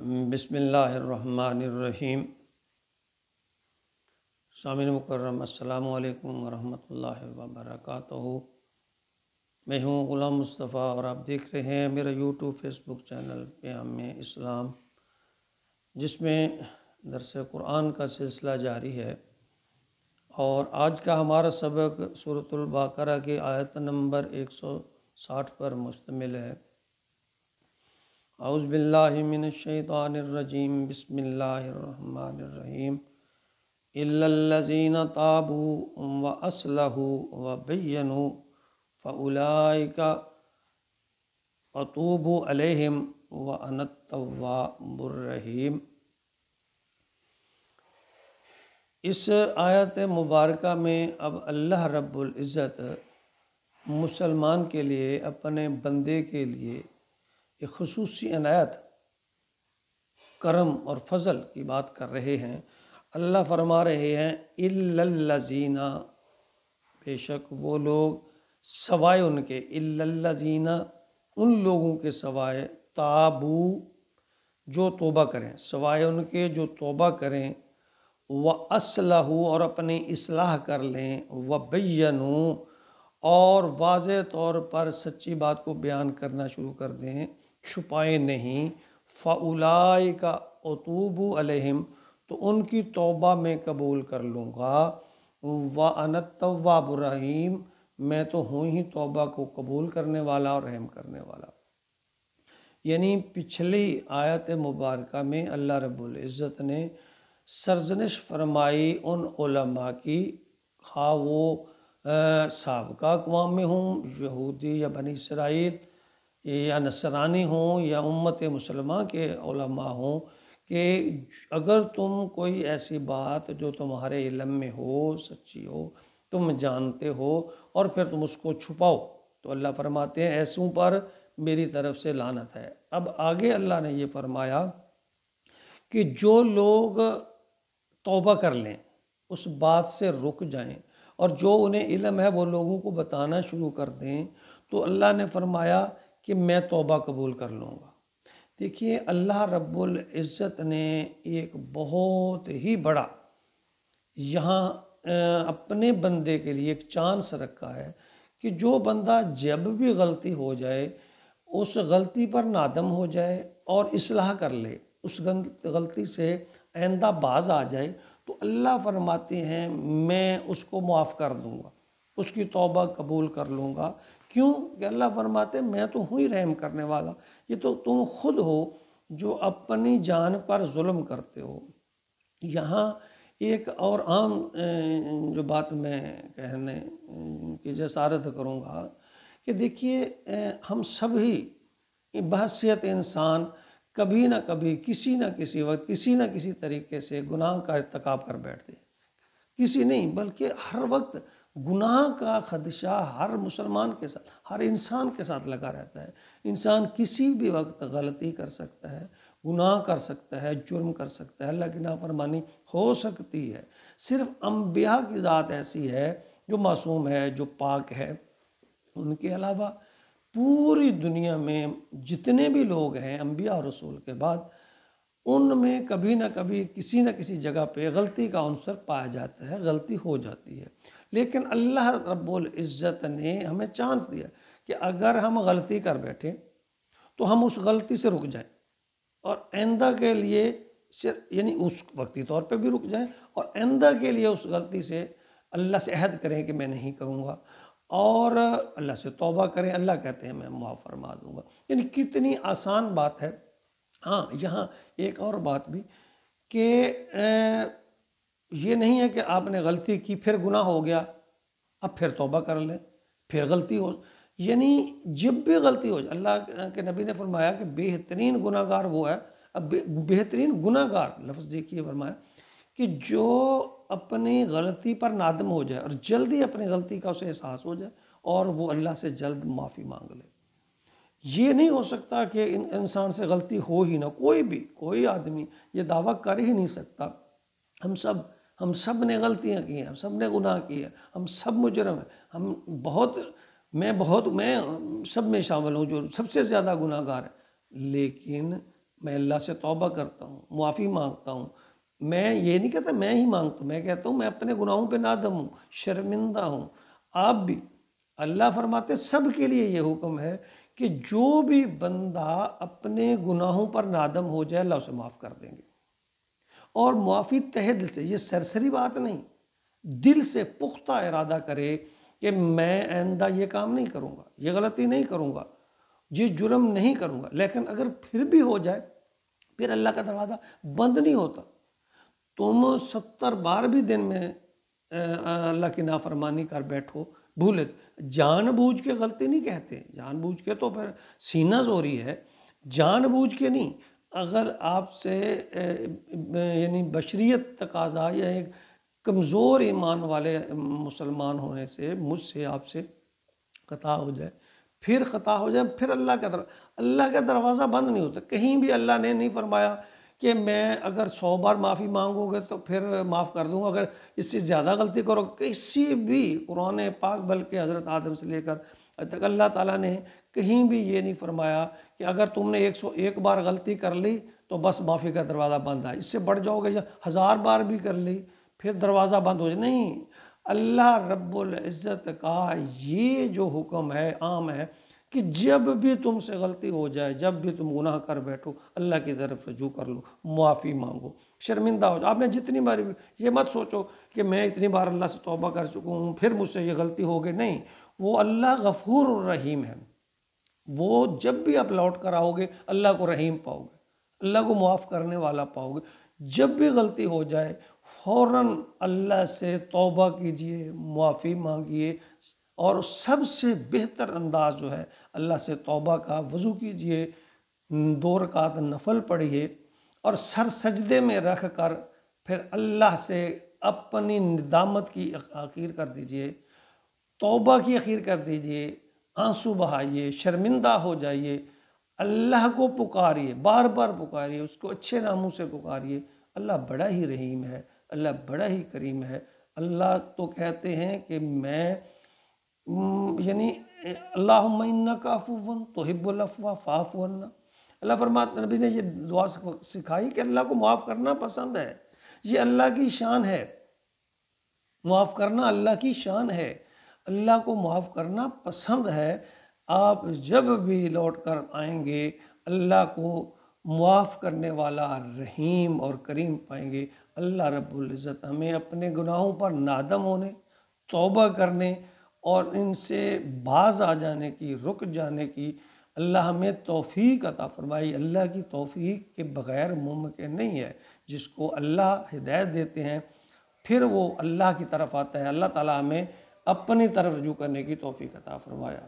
بسم اللہ الرحمن الرحیم۔ سامعین مکرم، السلام علیکم ورحمۃ اللہ وبرکاتہ۔ میں ہوں غلام مصطفیٰ اور آپ دیکھ رہے ہیں میرا یوٹیوب فیس بک چینل پیام اسلام، جس میں درس قرآن کا سلسلہ جاری ہے، اور آج کا ہمارا سبق سورۃ البقرہ کی آیت نمبر 160 پر مشتمل ہے۔ اعوذ باللہ من الشیطان الرجیم، بسم اللہ الرحمن الرحیم۔ الا الذین تابوا واصلحوا وبینوا فاولئک اتوب علیہم وانا التواب الرحیم۔ اس آیت مبارکہ میں اب اللہ رب العزت مسلمان کے لیے، اپنے بندے کے لیے ایک خصوصی عنایت، کرم اور فضل کی بات کر رہے ہیں۔ اللہ فرما رہے ہیں الا الذین، بے شک وہ لوگ، سوائے ان کے، الا الذین، ان لوگوں کے سوائے، تابو، جو توبہ کریں، سوائے ان کے جو توبہ کریں، واصلحوا، اور اپنی اصلاح کر لیں، وبینوا، اور واضح طور پر سچی بات کو بیان کرنا شروع کر دیں، چھپائے نہیں، فاولئک اتوب علیہم، تو ان کی توبہ میں قبول کر لوں گا، وانا التواب الرحیم، میں تو ہوں ہی توبہ کو قبول کرنے والا اور رحم کرنے والا۔ یعنی پچھلی آیت مبارکہ میں اللہ رب العزت نے سرزنش فرمائی ان علماء کی، خواہ وہ سابقہ اقوام میں ہوں، یہودی یا بنی اسرائیل یا نصرانی ہوں، یا امت مسلمہ کے علماء ہوں، کہ اگر تم کوئی ایسی بات جو تمہارے علم میں ہو، سچی ہو، تم جانتے ہو، اور پھر تم اس کو چھپاؤ، تو اللہ فرماتے ہیں ایسوں پر میری طرف سے لعنت ہے۔ اب آگے اللہ نے یہ فرمایا کہ جو لوگ توبہ کر لیں، اس بات سے رک جائیں، اور جو انہیں علم ہے وہ لوگوں کو بتانا شروع کر دیں، تو اللہ نے فرمایا کہ میں توبہ قبول کر لوں گا۔ دیکھیے، اللہ رب العزت نے ایک بہت ہی بڑا یہاں اپنے بندے کے لیے ایک چانس رکھا ہے کہ جو بندہ جب بھی غلطی ہو جائے، اس غلطی پر نادم ہو جائے اور اصلاح کر لے، اس غلطی سے آئندہ باز آ جائے، تو اللہ فرماتے ہیں میں اس کو معاف کر دوں گا، اس کی توبہ قبول کر لوں گا۔ کیوں کہ اللہ فرماتے ہیں میں تو ہوں ہی رحم کرنے والا، یہ تو تم خود ہو جو اپنی جان پر ظلم کرتے ہو۔ یہاں ایک اور عام جو بات میں کہنے کی جسارت کروں گا کہ دیکھیے، ہم سب ہی بحیثیت انسان کبھی نہ کبھی، کسی نہ کسی وقت، کسی نہ کسی طریقے سے گناہ کا ارتکاب کر بیٹھتے ہیں۔ کسی نہیں بلکہ ہر وقت گناہ کا خدشہ ہر مسلمان کے ساتھ، ہر انسان کے ساتھ لگا رہتا ہے۔ انسان کسی بھی وقت غلطی کر سکتا ہے، گناہ کر سکتا ہے، جرم کر سکتا ہے، اللہ کی نافرمانی ہو سکتی ہے۔ صرف انبیاء کی ذات ایسی ہے جو معصوم ہے، جو پاک ہے۔ ان کے علاوہ پوری دنیا میں جتنے بھی لوگ ہیں انبیاء اور رسول کے بعد، ان میں کبھی نہ کبھی کسی نہ کسی جگہ پہ غلطی کا عنصر پایا جاتا ہے، غلطی ہو جاتی ہے۔ لیکن اللہ رب العزت نے ہمیں چانس دیا کہ اگر ہم غلطی کر بیٹھیں تو ہم اس غلطی سے رک جائیں، اور آئندہ کے لیے یعنی اس وقتی طور پہ بھی رک جائیں، اور آئندہ کے لیے اس غلطی سے اللہ سے عہد کریں کہ میں نہیں کروں گا، اور اللہ سے توبہ کریں۔ اللہ کہتے ہیں میں معاف فرما دوں گا۔ یعنی کتنی آسان بات ہے۔ ہاں، یہاں ایک اور بات بھی کہ یہ نہیں ہے کہ آپ نے غلطی کی، پھر گناہ ہو گیا، اب پھر توبہ کر لیں، پھر غلطی ہو، یعنی جب بھی غلطی ہو جائے، اللہ کے نبی نے فرمایا کہ بہترین گناہ گار وہ ہے، اب بہترین گناہ گار لفظ دیکھیے، فرمایا کہ جو اپنی غلطی پر نادم ہو جائے اور جلدی اپنی غلطی کا اسے احساس ہو جائے اور وہ اللہ سے جلد معافی مانگ لے۔ یہ نہیں ہو سکتا کہ انسان سے غلطی ہو ہی نہ، کوئی آدمی یہ دعویٰ کر ہی نہیں سکتا۔ ہم سب نے غلطیاں کی ہیں، ہم سب نے گناہ کیے ہیں، ہم سب مجرم ہیں، میں سب میں شامل ہوں جو سب سے زیادہ گناہ گار ہے۔ لیکن میں اللہ سے توبہ کرتا ہوں، معافی مانگتا ہوں۔ میں یہ نہیں کہتا میں ہی مانگتا ہوں، میں کہتا ہوں میں اپنے گناہوں پہ نادم ہوں، شرمندہ ہوں۔ آپ بھی، اللہ فرماتے سب کے لیے یہ حکم ہے کہ جو بھی بندہ اپنے گناہوں پر نادم ہو جائے اللہ اسے معاف کر دیں گے۔ اور معافی تہہ دل سے، یہ سرسری بات نہیں، دل سے پختہ ارادہ کرے کہ میں آئندہ یہ کام نہیں کروں گا، یہ غلطی نہیں کروں گا، یہ جرم نہیں کروں گا۔ لیکن اگر پھر بھی ہو جائے، پھر اللہ کا دروازہ بند نہیں ہوتا۔ تم 70 بار بھی دن میں اللہ کی نافرمانی کر بیٹھو، بھولے، جان بوجھ کے غلطی نہیں کہتے، جان بوجھ کے تو پھر سینہ زوری ہے، جان بوجھ کے نہیں۔ اگر آپ سے یعنی بشریت تقاضا یا ایک کمزور ایمان والے مسلمان ہونے سے، مجھ سے آپ سے خطا ہو جائے، پھر اللہ کا دروازہ بند نہیں ہوتا۔ کہیں بھی اللہ نے نہیں فرمایا کہ میں اگر 100 بار معافی مانگو گے تو پھر معاف کر دوں گا، اگر اس سے زیادہ غلطی کرو، کسی بھی قرآن پاک بلکہ حضرت آدم سے لے کر تک اللہ تعالیٰ نے کہیں بھی یہ نہیں فرمایا کہ اگر تم نے 101 بار غلطی کر لی تو بس معافی کا دروازہ بند ہے، اس سے بڑھ جاؤ گے یا 1000 بار بھی کر لی پھر دروازہ بند ہو جائے۔ نہیں، اللہ رب العزت کا یہ جو حکم ہے عام ہے کہ جب بھی تم سے غلطی ہو جائے، جب بھی تم گناہ کر بیٹھو، اللہ کی طرف رجوع کر لو، معافی مانگو، شرمندہ ہو جاؤ۔ آپ نے جتنی بار، یہ مت سوچو کہ میں اتنی بار اللہ سے توبہ کر چکا ہوں پھر مجھ سے یہ غلطی ہو گئی، نہیں، وہ اللہ غفور الرحیم ہے۔ وہ جب بھی آپ لوٹ کر آؤ گے اللہ کو رحیم پاؤ گے، اللہ کو معاف کرنے والا پاؤ گے۔ جب بھی غلطی ہو جائے فوراً اللہ سے توبہ کیجئے، معافی مانگیے، اور سب سے بہتر انداز جو ہے اللہ سے توبہ کا، وضو کیجئے، 2 رکعت نفل پڑھیے، اور سر سجدے میں رکھ کر پھر اللہ سے اپنی ندامت کی اخیر کر دیجئے، توبہ کی اخیر کر دیجئے، آنسو بہائیے، شرمندہ ہو جائیے، اللہ کو پکاریے، بار بار پکاریے، اس کو اچھے ناموں سے پکاریے۔ اللہ بڑا ہی رحیم ہے، اللہ بڑا ہی کریم ہے۔ اللہ تو کہتے ہیں کہ میں یعنی اللہم انکا عفو تحب العفو فاعف عنا۔ اللہ فرماتے، نبی نے یہ دعا سکھائی کہ اللہ کو معاف کرنا پسند ہے، یہ اللہ کی شان ہے، معاف کرنا اللہ کی شان ہے، اللہ کو معاف کرنا پسند ہے۔ آپ جب بھی لوٹ کر آئیں گے اللہ کو معاف کرنے والا رحیم اور کریم پائیں گے۔ اللہ رب العزت ہمیں اپنے گناہوں پر نادم ہونے، توبہ کرنے اور ان سے باز آ جانے کی، رک جانے کی اللہ ہمیں توفیق عطا فرمائی۔ اللہ کی توفیق کے بغیر ممکن نہیں ہے۔ جس کو اللہ ہدایت دیتے ہیں پھر وہ اللہ کی طرف آتا ہے۔ اللہ تعالیٰ ہمیں اپنی طرف رجوع کرنے کی توفیق عطا فرمایا۔